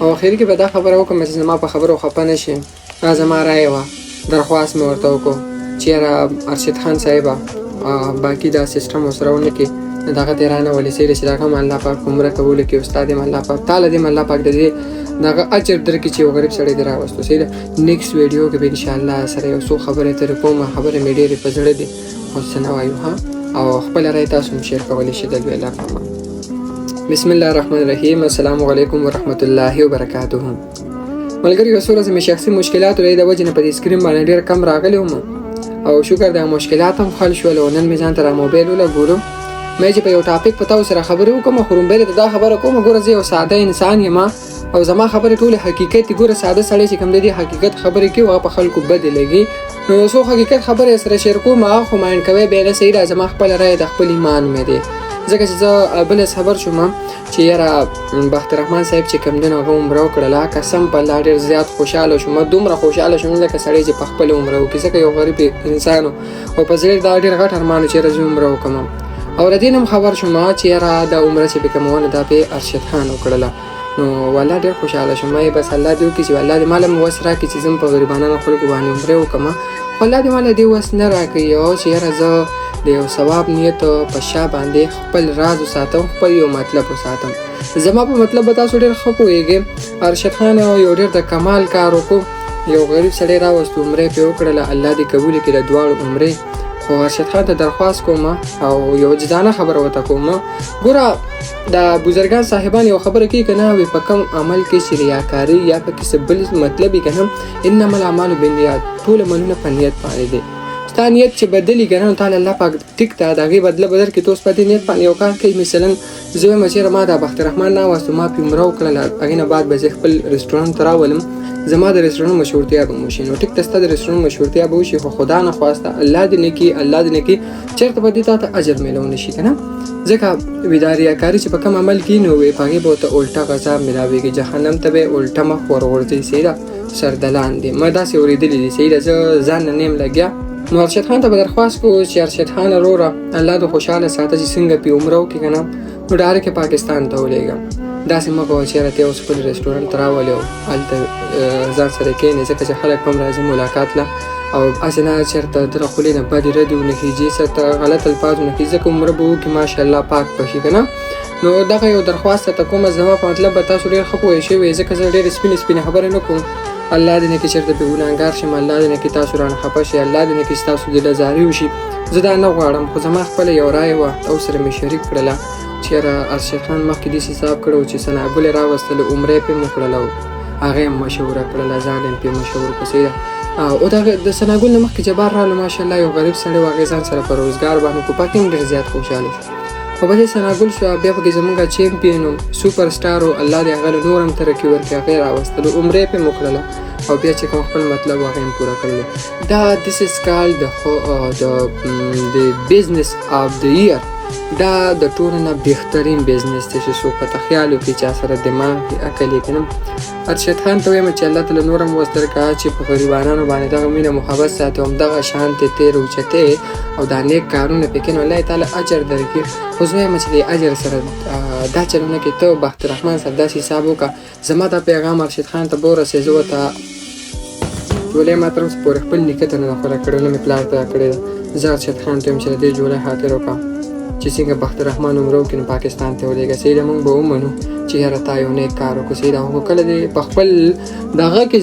او اخر کې به دا خبره وکړم چې زما په خبرو خفه نه شي. دا زما رایه وه، درخواست مې ورته وکړو چې یاره ارشد خان صاحبه باقي دا سیسټم ورسره ونه کړي، دغه دې رانه ولې سیرې چې دغه هم الله پاک عمره کولو کې استاد یم الله پاک تعالی دې الله پاک د دې دغه اجر درکړي چې یو غریب سړی دې راوستو. صحیح ده. نیکسټ ویډیو کې به انشاءالله سره یو څو خبرې ترې کوم. خبرې مې ډېرې په زړه دي خو څه نه وایو ها، او خپل رای تاسو هم شیر کولی شئ. د دوی الله په امان. بسم الله الرحمن الرحیم. السلام علیکم ورحمت الله وبرکاته. ملګری یو څو ورځې مې شخصي مشکلات د وجې نه په دې سکرین باندې ډېر کم راغلی وم او شکر د مشکلات هم حل شول او نن مې ځان ته را موبایل ولګولو. مې چې په یو ټاپک په تاسو سره خبرې وکړم خو رومبیل ته دا خبره کوم ګوره زه یو ساده انسان یم او زما خبرې ټولې حقیقت دي. ګوره ساده سړی چې کوم د دې حقیقت خبرې کوي هغه په خلکو بدې لګي. نو یو څو حقیقت خبرې سره شیر کوم هغه خو ماین کوی بیا نه صحیح ده. زما خپل رای د خپل ایمان مې دی ځکه چې زه بل خبر شوم چې یاره بخت الرحمن صاحب چې کوم دین هغه عمره وکړله قسم په الله ډېر زیات خوشحاله شوم. دومره خوشحاله شوم لکه سړی چې په خپل عمره وکړي ځکه یو غریب انسان او په زړه دا ډېر غټ ارمان چې یاره زه عمره وکړم. او د دې نه خبر شوم چې یاره دا عمره چې به کومونه دا په ارشد خان وکړله. نو والله ډېر خوشحاله شوم. بس الله دې وکړي چې والله دې مال مې وس راکړي چې زه په غریبانو خلکو باندې عمره وکړم. خو الله دې مال دې وس نه راکړي او چې یاره زه د یو ثواب نیت په شا باندې خپل راز وساتم، خپل یو مطلب وساتم. زما په مطلب به تاسو ډېر ښه پوهېږئ. ارشد خان یو ډېر د کمال کار وکړو. یو غریب سړی راوست عمرې پرې وکړله، الله دې قبول کړي د دواړو عمرې. خو ارشد خان ته درخواست کوم او یو جدانه خبره ورته کوم. ګوره د بزرګان صاحبان یو خبره کوي که نه وي په کوم عمل کې چې ریاکاري یا پکې څه بل مطلب وي که نه انما الاعمال بالنیات، ټول عملونه په نیت باندې دي. ستا نیت چې بدلي که نه تعالی الله پاک ټیک ته د هغې بدله به درکړي. ته اوس په دې نیت باندې یو کار کوي مثلا زه وایم چې ما د بخت الرحمن ناوستو ما پې عمره وکړله هغې نه بعد به زه خپل رسټورانټ ته راولم زما د رسټورانټ مشهورتیا به وشي. نو ټیک ته ستا د رسټورانټ مشهورتیا به وشي خو خدا نه خواسته الله دې نه کړي الله دې نه کړي چېرته به دې تا ته اجر میلو نه شي که نه. ځکه دا ریاکاري چې په کوم عمل کې نو وي په هغې به ورته الټه غذاب میلاویږي، جهنم ته به یې الټه مخ ورغورځوي. صحیح ده. سردلان دی ما داسې اورېدلي دي. صحیح ده. زه ځان نه یم لګیا. نو ارشد خان ته به درخواست کوو چې ارشد خان وروره الله دې خوشحاله ساته چې څنګه پې عمره وکړي که نه نو ډایرکټ پاکستان ته ولېږم. داسې مه کوه چې یاره ته اوس خپل رسټورانټ ته راولې او هلته ځان سره کښېنې ځکه چې خلک هم راځي ملاقات له او هسې نه چېرته دغه خولې نه بدې ردې ونه خېږي څه غلط الفاظ ونه خېږي ځکه عمره به وکړي ماشاءالله پاک به شي که نه. نو دغه یو درخواست ته کومه زما په مطلب به تاسو ډېر ښه پوه شوي ځکه زه ډېرې سپینې خبرې نه کوم. الله دې نه کړي چېرته پې ګناهګار شم، الله دې نه کړي تاسو رانه خفه شئ، الله دې نه کړي ستاسو دله زاري وشي. زه دا نه غواړم خو زما خپله یو رایه وه او سره مې شریک کړله چې یاره ارشد خان مخکې داسې حساب کړی و چې ثناګل یې راوستله عمره یې پې مو کړله او هغه یې مشهوره کړله ځان یې پې مشهور کړ. صحیح ده. او د ثناګل نه مخکې جبار راغلو ماشاءالله یو غریب سړی و هغې ځان سره په روزګار باندې کو پکې هم ډېر زیات خوشحاله شو. خو به دې ثناګل شو بیا پکې زمونږ چیمپین و سوپر سټار و الله دې هغه له نور هم ترقي ورکړي هغه یې راوستلو عمره یې پې مو کړله او بیا چې کوم خپل مطلب هغه یې پوره کړلو. دا this is called the business of the year. دا د ټولو نه بهترین بزنس دی چې څوک ورته خیال وکړي چا سره دماغ عقل یې که نه. ارشد خان ته وایم چې الله تعالی نور هم وس درکړه چې په غریبانو باندې دغه مینه محبت ساتي او همدغه شانتې تېر اوچتې او دا نیک کارونه پکې نو الله تعالی اجر درکړي. خو زه وایم چې د اجر سره دا چلونه کې ته بخت الرحمن سره داسې حساب وکړه زما دا پیغام ارشد خان ته به ورسېږي. زه ورته جولۍ ما تر اوسه پورې خپل نیکه ته نه خوره کړې نه مې پلار ته کړې ده. زه ارشد خان ته وایم چې د دې جولۍ خاطر وکړه چې څنګه بخت الرحمن عمره وکړي نو پاکستان ته ولېږه. صحیح ده. موږ به ومنو چې یاره تا یو نیک کار وکړو. صحیح ده. خو کله دې په خپل دغه کې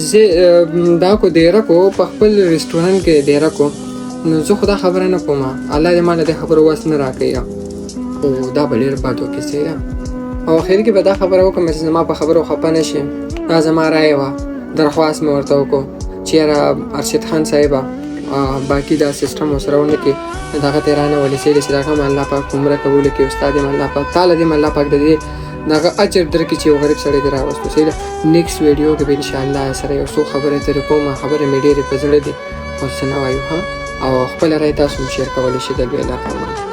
دا کو دیره کو په خپل رسټورانټ کې دیره کو نو زه خو دا خبره نه کوم الله دې ماله دې خبرو وس نه راکوي خو دا به ډېر بد وکړي. صحیح ده. او اخر کې به دا خبره وکړم چې زما په خبرو خفه نه شي. دا زما رایه وه، درخواست مې ورته وکړو چې یاره ارشد خان صاحبه باقي دا سیسټم ورسره ونه کړي دغه دې رانه ولې سیرې چې دغه هم الله پاک عمره کولو کې استاد یم الله پاک تعالی دې الله پاک د دې دغه اجر درکړي چې یو غریب سړی دې راوستو. صحیح ده. نیکسټ ویډیو کې به انشاءالله سره یو څو خبرې ترې کوم. خبرې مې ډېرې په زړه دي خو څه نه وایو ها، او خپل رای تاسو هم شیر کولی شئ. د دوی الله په امان.